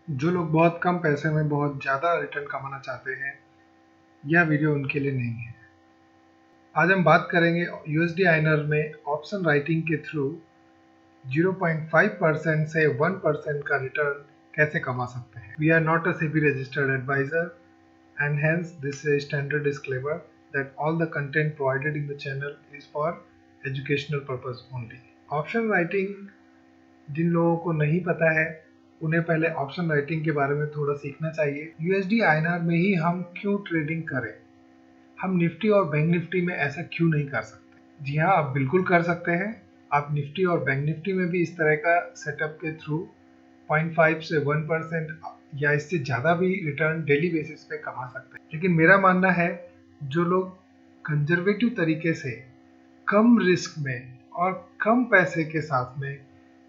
जो लोग बहुत कम पैसे में बहुत ज़्यादा रिटर्न कमाना चाहते हैं, यह वीडियो उनके लिए नहीं है। आज हम बात करेंगे यूएसडी आईएनआर में ऑप्शन राइटिंग के थ्रू 0.5% से 1% का रिटर्न कैसे कमा सकते हैं। We are not a SEBI registered advisor and hence this is a standard disclaimer that all the content provided in the channel is for educational purpose only. Option writing जिन लोगों को नहीं पता है उन्हें पहले ऑप्शन राइटिंग के बारे में थोड़ा सीखना चाहिए। यूएसडी आईएनआर में ही हम क्यों ट्रेडिंग करें, हम निफ्टी और बैंक निफ्टी में ऐसा क्यों नहीं कर सकते? जी हाँ, आप बिल्कुल कर सकते हैं। आप निफ्टी और बैंक निफ्टी में भी इस तरह का सेटअप के थ्रू 0.5 से 1% या इससे ज़्यादा भी रिटर्न डेली बेसिस पे कमा सकते हैं। लेकिन मेरा मानना है जो लोग कंजर्वेटिव तरीके से कम रिस्क में और कम पैसे के साथ में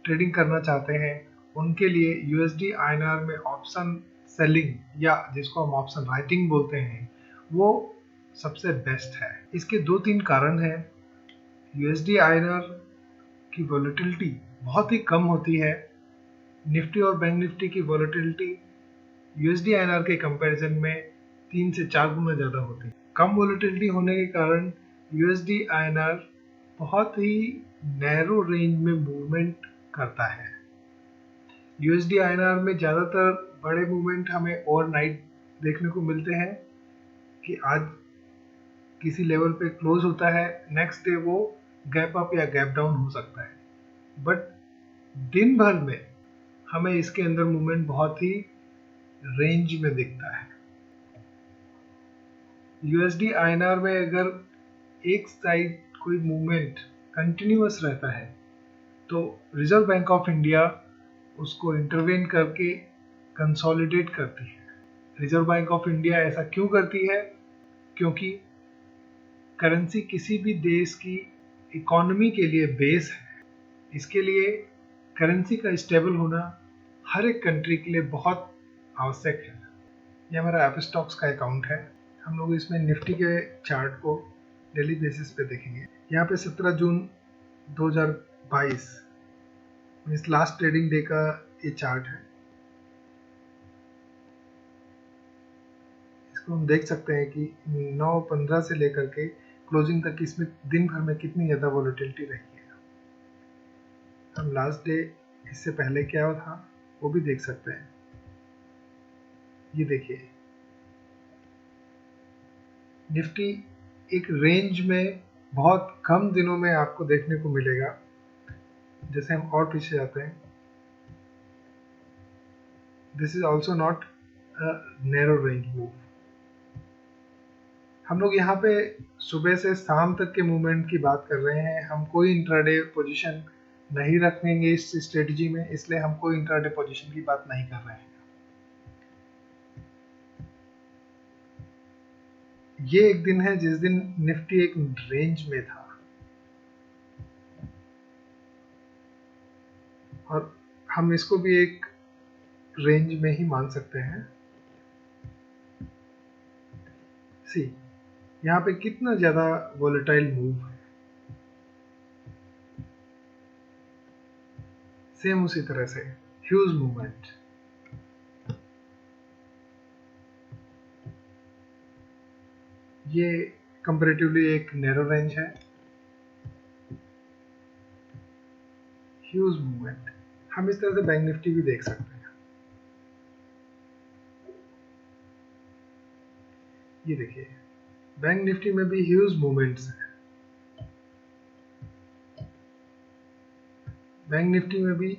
ट्रेडिंग करना चाहते हैं, उनके लिए यूएसडी आईएनआर में ऑप्शन सेलिंग या जिसको हम ऑप्शन राइटिंग बोलते हैं, वो सबसे बेस्ट है। इसके 2-3 कारण हैं। यूएसडी आईएनआर की वॉलेटिलिटी बहुत ही कम होती है। निफ्टी और बैंक निफ्टी की वॉलेटिलिटी यूएसडी आईएनआर के कंपैरिजन में 3 से 4 गुना ज़्यादा होती है। कम वॉलेटिलिटी होने के कारण यूएसडी आईएनआर बहुत ही नैरो रेंज में मूवमेंट करता है। यूएसडी आईएनआर में ज़्यादातर बड़े मूवमेंट हमें ओवरनाइट देखने को मिलते हैं कि आज किसी लेवल पे क्लोज होता है, नेक्स्ट डे वो गैप अप या गैप डाउन हो सकता है, बट दिन भर में हमें इसके अंदर मूवमेंट बहुत ही रेंज में दिखता है। यूएसडी आईएनआर में अगर एक साइड कोई मूवमेंट कंटिन्यूअस रहता है तो रिजर्व बैंक ऑफ इंडिया उसको इंटरवेन करके कंसोलिडेट करती है। रिजर्व बैंक ऑफ इंडिया ऐसा क्यों करती है? क्योंकि करेंसी किसी भी देश की इकोनॉमी के लिए बेस है। इसके लिए करेंसी का स्टेबल होना हर एक कंट्री के लिए बहुत आवश्यक है। यह हमारा ऐप स्टॉक्स का अकाउंट है। हम लोग इसमें निफ्टी के चार्ट को डेली बेसिस पे देखेंगे। यहाँ पे 17 जून 2022 इस लास्ट ट्रेडिंग डे का ये चार्ट है। इसको हम देख सकते हैं कि 9:15 से लेकर के क्लोजिंग तक इसमें दिन भर में कितनी ज़्यादा वॉलेटिलिटी रही है। हम लास्ट डे इससे पहले क्या था वो भी देख सकते हैं। ये देखिए, निफ्टी एक रेंज में बहुत कम दिनों में आपको देखने को मिलेगा। जैसे हम और पीछे जाते हैं, this is also not a narrow range move. हम लोग यहाँ पे सुबह से शाम तक के मूवमेंट की बात कर रहे हैं। हम कोई इंट्राडे पोजीशन नहीं रखेंगे इस स्ट्रेटजी में, इसलिए हम कोई इंट्राडे पोजीशन की बात नहीं कर रहे हैं। ये एक दिन है जिस दिन निफ्टी एक रेंज में था और हम इसको भी एक रेंज में ही मान सकते हैं। सी, यहाँ पे कितना ज्यादा वोलेटाइल मूव है। सेम उसी तरह से ह्यूज मूवमेंट। ये कंपैरेटिवली एक नैरो रेंज है, ह्यूज मूवमेंट। हम इस तरह से बैंक निफ्टी भी देख सकते हैं। ये देखिए, बैंक निफ्टी में भी ह्यूज मूवमेंट्स हैं। बैंक निफ्टी में भी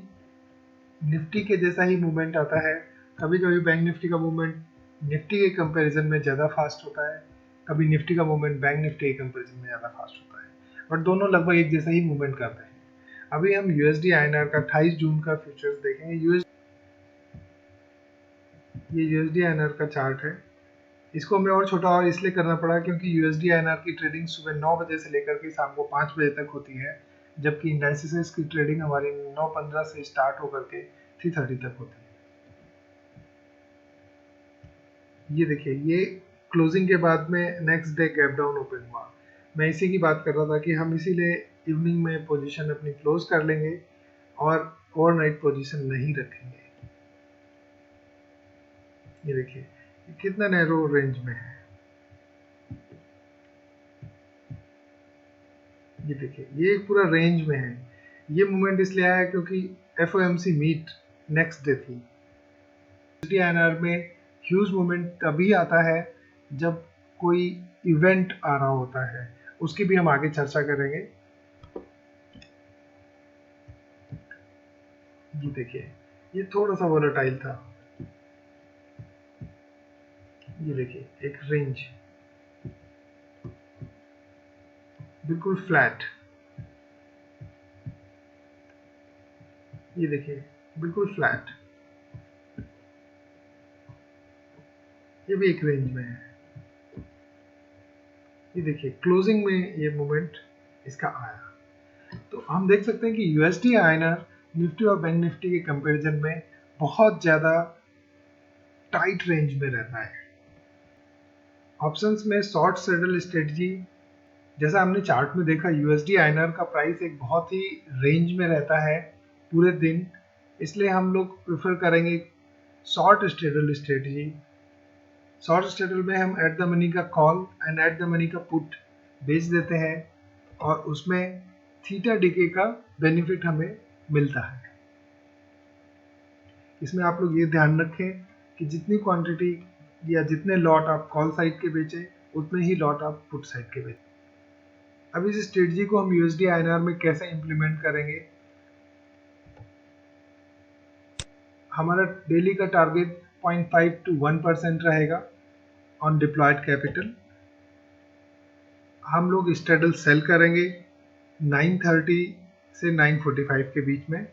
निफ्टी के जैसा ही मूवमेंट आता है। कभी कभी बैंक निफ्टी का मूवमेंट निफ्टी के कंपैरिजन में ज़्यादा फास्ट होता है, कभी निफ्टी का मूवमेंट बैंक निफ्टी के कंपैरिजन में ज़्यादा फास्ट होता है, बट दोनों लगभग एक जैसा ही मूवमेंट करते हैं। अभी हम यूएसडी आईएनआर का 28 जून का फ्यूचर्स देखेंगे। ये यूएसडी आईएनआर का चार्ट है। इसको हमें और छोटा और इसलिए करना पड़ा क्योंकि यूएसडी आईएनआर की ट्रेडिंग सुबह 9 बजे से लेकर के शाम को 5 बजे तक होती है, जबकि इंडाइसिस की ट्रेडिंग हमारी 9:15 से स्टार्ट होकर के 3:30 तक होती है। ये देखिए, ये क्लोजिंग के बाद में next day gap down open हुआ। मैं इसी की बात कर रहा था कि हम इसीलिए इवनिंग में पोजीशन अपनी क्लोज कर लेंगे और ओवरनाइट पोजीशन नहीं रखेंगे। ये देखिए कितना नैरो रेंज में है। ये देखिए ये एक पूरा रेंज में है। ये मूवमेंट इसलिए आया क्योंकि FOMC मीट नेक्स्ट डे थी। INR में ह्यूज मूवमेंट तभी आता है जब कोई इवेंट आ रहा होता है, उसकी भी हम आगे चर्चा करेंगे। ये देखिए ये थोड़ा सा वोलेटाइल था। ये देखिए एक रेंज बिल्कुल फ्लैट। ये देखिए बिल्कुल फ्लैट। ये भी एक रेंज में है। ये देखिए क्लोजिंग में ये मूवमेंट इसका आया। तो हम देख सकते हैं कि USD INR निफ्टी और बैंक निफ्टी के कंपैरिजन में बहुत ज़्यादा टाइट रेंज में रहता है। ऑप्शंस में शॉर्ट सेटल स्ट्रेटजी, जैसा हमने चार्ट में देखा, USD INR का प्राइस एक बहुत ही रेंज में रहता है पूरे दिन, इसलिए हम लोग प्रेफर करेंगे शॉर्ट स्ट्रेटल स्ट्रेटजी। शॉर्ट स्ट्रेटल में हम एट द मनी का call and at the money का पुट बेच देते हैं और उसमें थीटा डीके का बेनिफिट हमें मिलता है। इसमें आप लोग ये ध्यान रखें कि जितनी क्वांटिटी या जितने लॉट आप कॉल साइड के बेचें उतने ही लॉट आप पुट साइड के बेचें। अब इस स्ट्रेटजी को हम USD INR में कैसे इंप्लीमेंट करेंगे? हमारा डेली का टारगेट 0.5 to 1% रहेगा ऑन डिप्लॉयड कैपिटल। हम लोग स्ट्रेडल सेल करेंगे 9:30 से 9:45 के बीच में।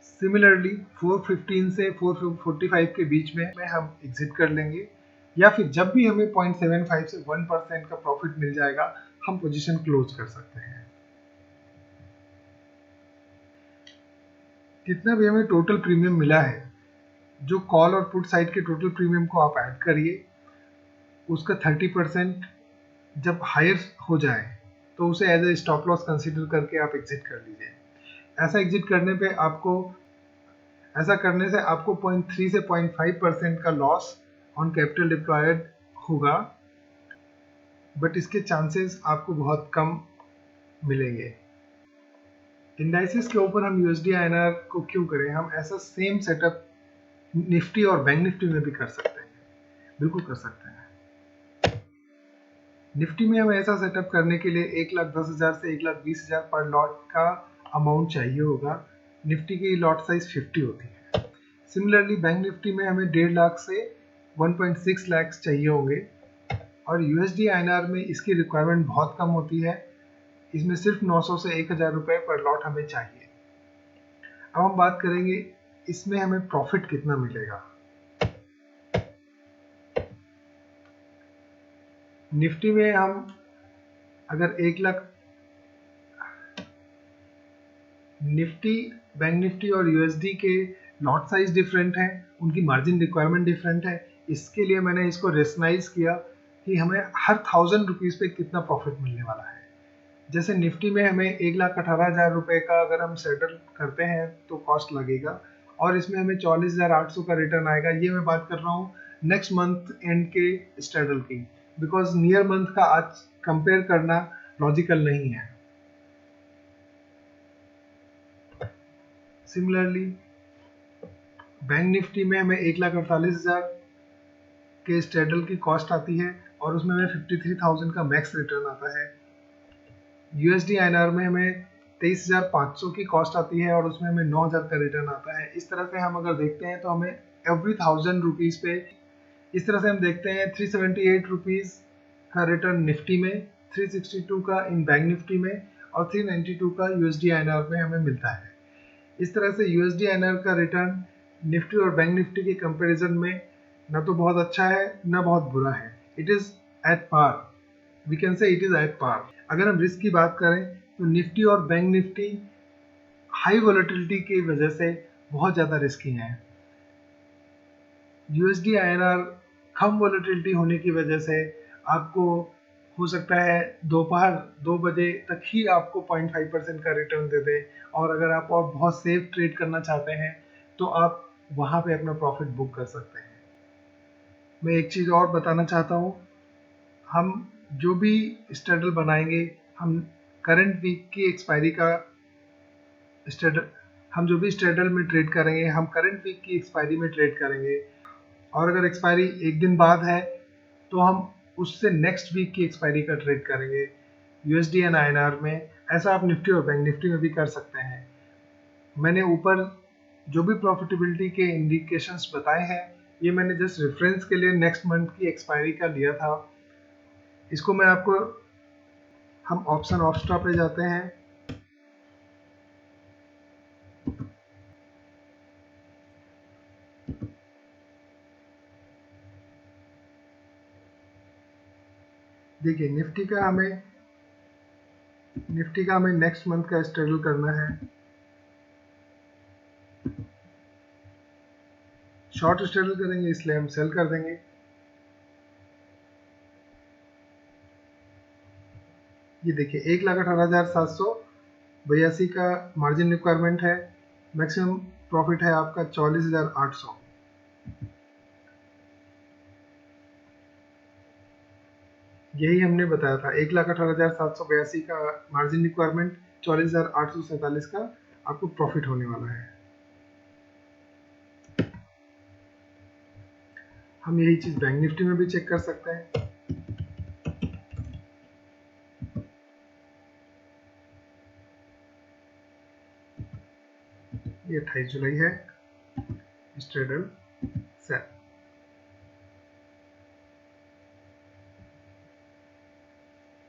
सिमिलरली 4:15 से 4:45 के बीच में हम एग्जिट कर लेंगे, या फिर जब भी हमें 0.75 से 1% का प्रॉफिट मिल जाएगा हम पोजीशन क्लोज कर सकते हैं। कितना भी हमें टोटल प्रीमियम मिला है, जो कॉल और पुट साइड के टोटल प्रीमियम को आप ऐड करिए, उसका 30% जब हायर हो जाए तो उसे as a stop loss consider करके आप एग्जिट कर लीजिए। ऐसा एग्जिट करने पे आपको ऐसा करने से आपको 0.3 से 0.5% का लॉस ऑन कैपिटल डिप्लॉयड होगा, बट इसके चांसेस आपको बहुत कम मिलेंगे। इंडाइसिस के ऊपर हम USD INR को क्यों करें? हम ऐसा सेम सेटअप निफ्टी और बैंक निफ्टी में भी कर सकते हैं, बिल्कुल कर सकते हैं। निफ्टी में हमें ऐसा सेटअप करने के लिए 1,10,000 से 1,20,000 पर लॉट का अमाउंट चाहिए होगा। निफ्टी की लॉट साइज 50 होती है। सिमिलरली बैंक निफ्टी में हमें 1.5 लाख से 1.6 लाख चाहिए होंगे, और USD INR में इसकी रिक्वायरमेंट बहुत कम होती है। इसमें सिर्फ 900 से 1,000 रुपये पर लॉट हमें चाहिए। अब हम बात करेंगे इसमें हमें प्रॉफिट कितना मिलेगा। निफ्टी में हम अगर 1 लाख, निफ्टी, बैंक निफ्टी और USD के लॉट साइज डिफरेंट है, उनकी मार्जिन रिक्वायरमेंट डिफरेंट है। इसके लिए मैंने इसको रेशनलाइज किया कि हमें हर 1,000 रुपीज़ पे कितना प्रॉफिट मिलने वाला है। जैसे निफ्टी में हमें 1,18,000 रुपये का अगर हम सेटल करते हैं तो कॉस्ट लगेगा, और इसमें हमें 44,800 का रिटर्न आएगा। ये मैं बात कर रहा हूँ नेक्स्ट मंथ एंड के स्ट्रेडल की, बिकॉज नियर मंथ का आज कंपेयर करना लॉजिकल नहीं है। सिमिलरली बैंक निफ्टी में हमें 1,48,000 के स्ट्रेडल की कॉस्ट आती है और उसमें हमें 53,000 का मैक्स रिटर्न आता है। USD INR में हमें 23,500 की कॉस्ट आती है और उसमें हमें 9,000 का रिटर्न आता है। इस तरह से हम अगर देखते हैं तो हमें एवरी 1,000 रुपीज़ पे, इस तरह से हम देखते हैं 378 रुपीज़ का रिटर्न निफ्टी में, 362 का इन बैंक निफ्टी में और 392 का USD INR में हमें मिलता है। इस तरह से USD INR का रिटर्न निफ्टी और बैंक निफ्टी के कंपैरिजन में ना तो बहुत अच्छा है ना बहुत बुरा है। It is at par, we can say it is at par. अगर हम रिस्क की बात करें तो निफ्टी और बैंक निफ्टी हाई वोलेटिलिटी की वजह से बहुत ज़्यादा रिस्की हैं। USD INR कम वोलेटिलिटी होने की वजह से आपको हो सकता है दोपहर 2 बजे तक ही आपको 0.5% का रिटर्न दे दे, और अगर आप और बहुत सेफ ट्रेड करना चाहते हैं तो आप वहाँ पे अपना प्रॉफिट बुक कर सकते हैं। मैं एक चीज़ और बताना चाहता हूँ, हम जो भी स्ट्रेडल बनाएंगे, हम करंट वीक की एक्सपायरी का स्ट्रेडल हम जो भी स्ट्रेडल में ट्रेड करेंगे, हम करंट वीक की एक्सपायरी में ट्रेड करेंगे। और अगर एक्सपायरी एक दिन बाद है तो हम उससे नेक्स्ट वीक की एक्सपायरी का ट्रेड करेंगे यूएसडी एंड आईएनआर में। ऐसा आप निफ्टी और बैंक निफ्टी में भी कर सकते हैं। मैंने ऊपर जो भी प्रॉफिटेबिलिटी के इंडिकेशंस बताए हैं, ये मैंने जस्ट रेफरेंस के लिए नेक्स्ट मंथ की एक्सपायरी का लिया था। इसको मैं आपको, हम ऑप्शन ऑप्स्ट्रा पे जाते हैं। देखिए निफ्टी का हमें नेक्स्ट मंथ का स्ट्रगल करना है। शॉर्ट स्ट्रगल करेंगे इसलिए हम सेल कर देंगे। ये देखिए 1,18,782 का मार्जिन रिक्वायरमेंट है। मैक्सिमम प्रॉफिट है आपका 44,800। यही हमने बताया था, 1,18,782 का मार्जिन रिक्वायरमेंट, 44,847 का आपको प्रॉफिट होने वाला है। हम यही चीज बैंक निफ्टी में भी चेक कर सकते हैं। ये 28 जुलाई है, स्ट्रेडल सेल।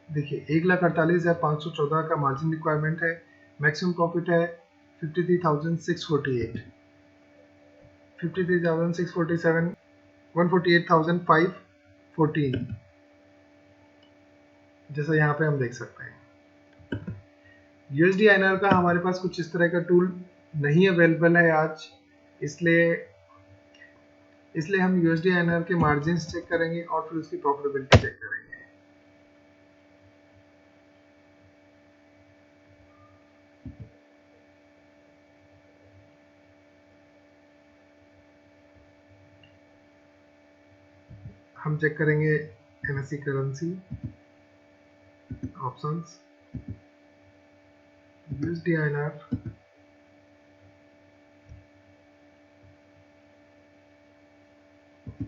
देखिए 1,48,514 का मार्जिन रिक्वायरमेंट है। मैक्सिमम प्रॉफिट है 53,648, 53,647, 148,514, जैसा यहाँ पे हम देख सकते हैं। यूएसडी आईएनआर का हमारे पास कुछ इस तरह का टूल नहीं अवेलेबल है आज, इसलिए हम यूएसडी आईएनआर के मार्जिन चेक करेंगे और फिर उसकी प्रॉफिटेबिलिटी चेक करेंगे। हम चेक करेंगे NSC currency options, USD INR,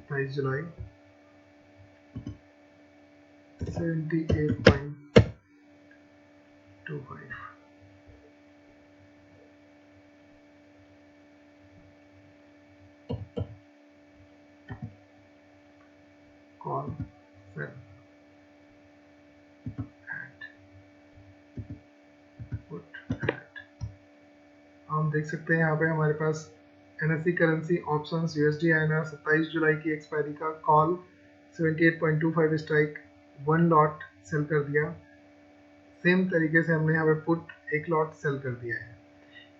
22 जुलाई, 78.25, call sell at put at. हम देख सकते हैं यहाँ पे हमारे पास NSC currency options USD INR 27 जुलाई की एक्सपायरी का कॉल 78.25 स्ट्राइक 1 लॉट सेल कर दिया। सेम तरीके से हमने यहाँ पे पुट 1 लॉट सेल कर दिया है।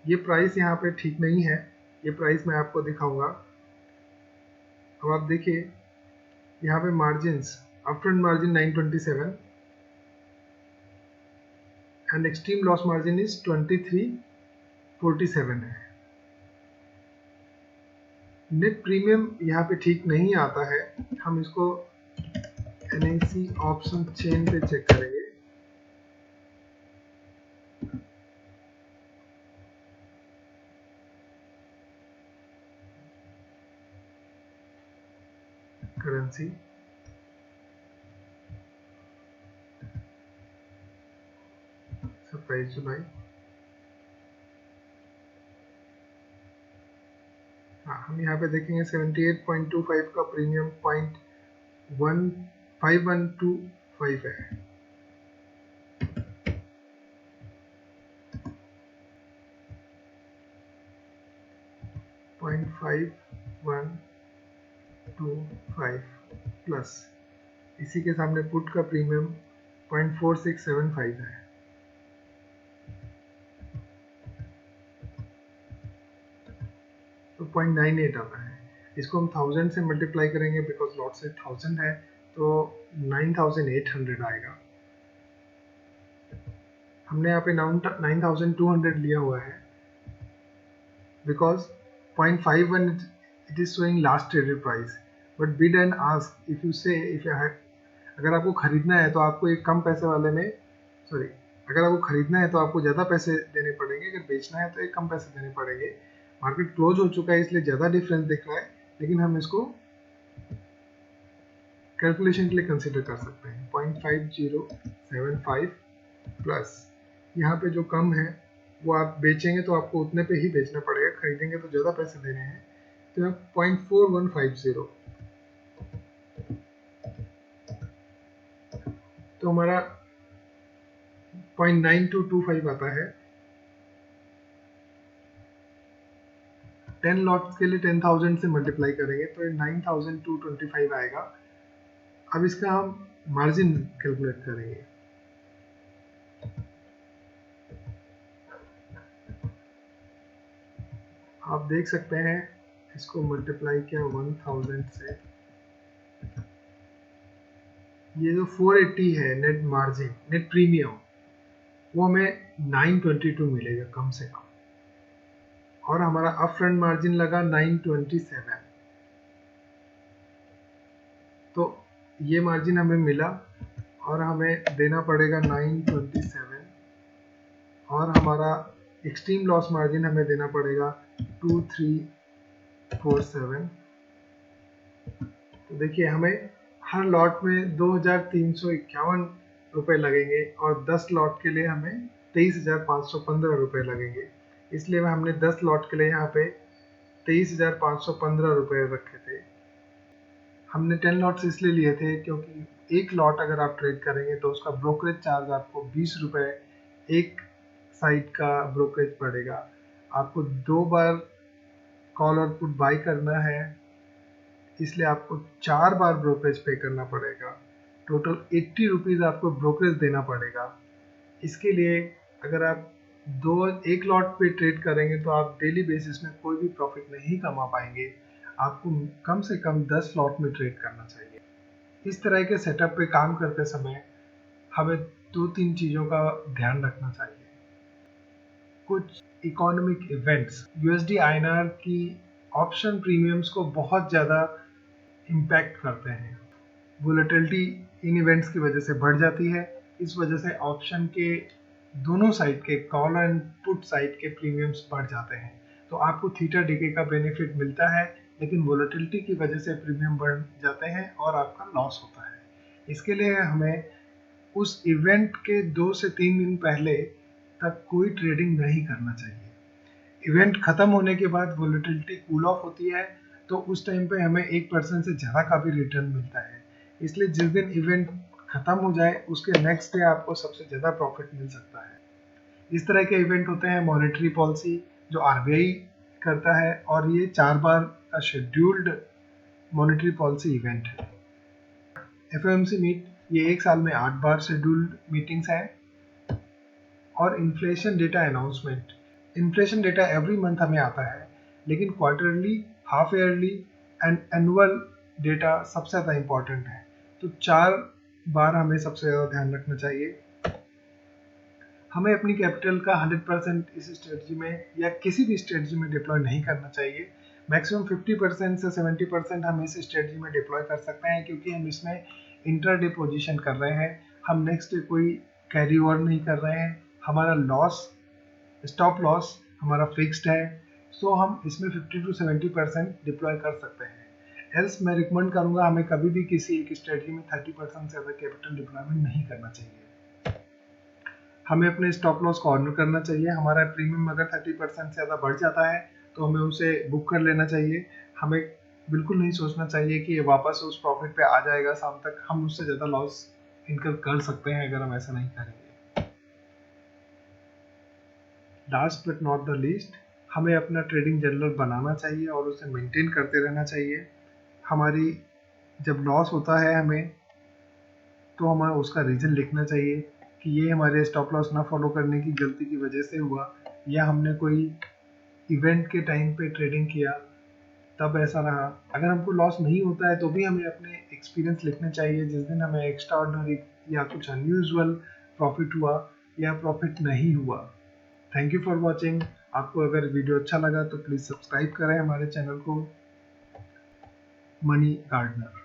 ये प्राइस यहाँ पे ठीक नहीं है, ये प्राइस मैं आपको दिखाऊंगा। अब आप देखिए यहाँ पे margins, upfront margin 927 and extreme loss margin is 2347 है। नेट प्रीमियम यहाँ पे ठीक नहीं आता है। हम इसको एनआईसी ऑप्शन चेन पे चेक करेंगे। करेंसी, सत्ताईस जुलाई, हाँ हम यहाँ पे देखेंगे 78.25 का प्रीमियम 0.5125 है। पॉइंट 5125 प्लस इसी के सामने पुट का प्रीमियम 0.4675 है। तो 0.98 आता है। इसको हम 1000 से मल्टीप्लाई करेंगे, बिकॉज लॉट से 1000 है तो 9800 आएगा। हमने यहाँ पे 9200 लिया हुआ है, because 0.51 it is showing last traded price, but bid and ask if you say अगर आपको खरीदना है तो आपको एक कम पैसे वाले में अगर आपको खरीदना है तो आपको ज़्यादा पैसे देने पड़ेंगे, अगर बेचना है तो एक कम पैसे देने पड़ेंगे। मार्केट क्लोज हो चुका है इसलिए ज़्यादा डिफरेंस दिख रहा है, लेकिन हम इसको कैलकुलेशन के लिए कंसिडर कर सकते हैं। 0.5075 प्लस यहाँ पे जो कम है वो आप बेचेंगे तो आपको उतने पे ही बेचना पड़ेगा, खरीदेंगे तो ज़्यादा पैसे देने हैं, तो यहाँ 0.4150 तो हमारा 0.9225 आता है। 10 लॉट्स के लिए 10,000 से मल्टीप्लाई करेंगे तो ये 9,225 आएगा। अब इसका हम मार्जिन कैलकुलेट करेंगे। आप देख सकते हैं इसको मल्टीप्लाई किया 1000 से, ये जो 480 है नेट मार्जिन, नेट प्रीमियम, वो हमें 922 मिलेगा कम से कम, और हमारा अप फ्रंट मार्जिन लगा 927, तो ये मार्जिन हमें मिला और हमें देना पड़ेगा 927, और हमारा एक्सट्रीम लॉस मार्जिन हमें देना पड़ेगा 2347। तो देखिए हमें हर लॉट में 2351 रुपये लगेंगे और 10 लॉट के लिए हमें 23,515 रुपये लगेंगे। इसलिए हमने 10 लॉट के लिए यहाँ पे 23,515 रुपये रखे थे। हमने 10 लॉट्स इसलिए लिए थे क्योंकि एक लॉट अगर आप ट्रेड करेंगे तो उसका ब्रोकरेज चार्ज आपको 20 रुपये एक साइड का ब्रोकरेज पड़ेगा। आपको 2 बार कॉल और पुट बाई करना है, इसलिए आपको 4 बार ब्रोकरेज पे करना पड़ेगा। टोटल 80 रुपीज़ आपको ब्रोकरेज देना पड़ेगा। इसके लिए अगर आप एक लॉट पे ट्रेड करेंगे तो आप डेली बेसिस में कोई भी प्रॉफिट नहीं कमा पाएंगे। आपको कम से कम 10 लॉट में ट्रेड करना चाहिए। इस तरह के सेटअप पे काम करते समय हमें 2-3 चीज़ों का ध्यान रखना चाहिए। कुछ इकोनॉमिक इवेंट्स USD INR की ऑप्शन प्रीमियम्स को बहुत ज़्यादा इम्पैक्ट करते हैं। वोलेटिलिटी इन इवेंट्स की वजह से बढ़ जाती है, इस वजह से ऑप्शन के दोनों साइड के कॉल एंड पुट साइड के प्रीमियम्स बढ़ जाते हैं। तो आपको थीटा डीके का बेनिफिट मिलता है, लेकिन वोलेटिलिटी की वजह से प्रीमियम बढ़ जाते हैं और आपका लॉस होता है। इसके लिए हमें उस इवेंट के 2 से 3 दिन पहले तक कोई ट्रेडिंग नहीं करना चाहिए। इवेंट खत्म होने के बाद वोलेटिलिटी कूल ऑफ होती है, तो उस टाइम पे हमें 1% से ज़्यादा का भी रिटर्न मिलता है। इसलिए जिस दिन इवेंट खत्म हो जाए उसके नेक्स्ट डे आपको सबसे ज़्यादा प्रॉफिट मिल सकता है। इस तरह के इवेंट होते हैं मॉनेटरी पॉलिसी जो RBI करता है, और ये 4 बार का शेड्यूल्ड मॉनेटरी पॉलिसी इवेंट है। FOMC मीट, ये 1 साल में 8 बार शेड्यूल्ड मीटिंग्स हैं। और inflation data announcement, inflation data every month हमें आता है, लेकिन quarterly, half yearly and annual data सबसे ज़्यादा इम्पॉर्टेंट है। तो 4 बार हमें सबसे ज़्यादा ध्यान रखना चाहिए। हमें अपनी कैपिटल का 100% इस स्ट्रेटजी में या किसी भी स्ट्रेटजी में डिप्लॉय नहीं करना चाहिए। मैक्सिमम 50% से 70% हम इस स्ट्रेटजी में डिप्लॉय कर सकते हैं, क्योंकि हम इसमें इंट्राडे पोजीशन कर रहे हैं, हम नेक्स्ट डे कोई कैरी ओवर नहीं कर रहे हैं। हमारा लॉस, स्टॉप लॉस हमारा फिक्स्ड है, सो हम इसमें 50 to 70% डिप्लॉय कर सकते हैं। एल्स मैं रिकमेंड करूंगा हमें कभी भी किसी एक स्ट्रेटजी में 30% से ज़्यादा कैपिटल डिप्लॉयमेंट नहीं करना चाहिए। हमें अपने स्टॉप लॉस को ऑनर करना चाहिए। हमारा प्रीमियम अगर 30% से ज़्यादा बढ़ जाता है तो हमें उसे बुक कर लेना चाहिए। हमें बिल्कुल नहीं सोचना चाहिए कि ये वापस उस प्रॉफिट पे आ जाएगा शाम तक, हम उससे ज़्यादा लॉस इनकर कर सकते हैं अगर हम ऐसा नहीं करेंगे। Last but not the least, हमें अपना ट्रेडिंग जर्नल बनाना चाहिए और उसे मेंटेन करते रहना चाहिए। हमारी जब लॉस होता है हमें, तो हमें उसका रीज़न लिखना चाहिए कि ये हमारे स्टॉप लॉस ना फॉलो करने की गलती की वजह से हुआ, या हमने कोई इवेंट के टाइम पे ट्रेडिंग किया तब ऐसा रहा। अगर हमको लॉस नहीं होता है तो भी हमें अपने एक्सपीरियंस लिखने चाहिए, जिस दिन हमें एक्स्ट्रा ऑर्डिनरी या कुछ अनयूजुअल प्रॉफिट हुआ या प्रॉफिट नहीं हुआ। Thank you for watching. आपको अगर वीडियो अच्छा लगा तो प्लीज़ सब्सक्राइब करें हमारे चैनल को Money Gardener.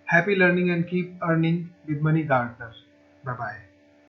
Happy learning and keep earning with Money Gardener. Bye bye.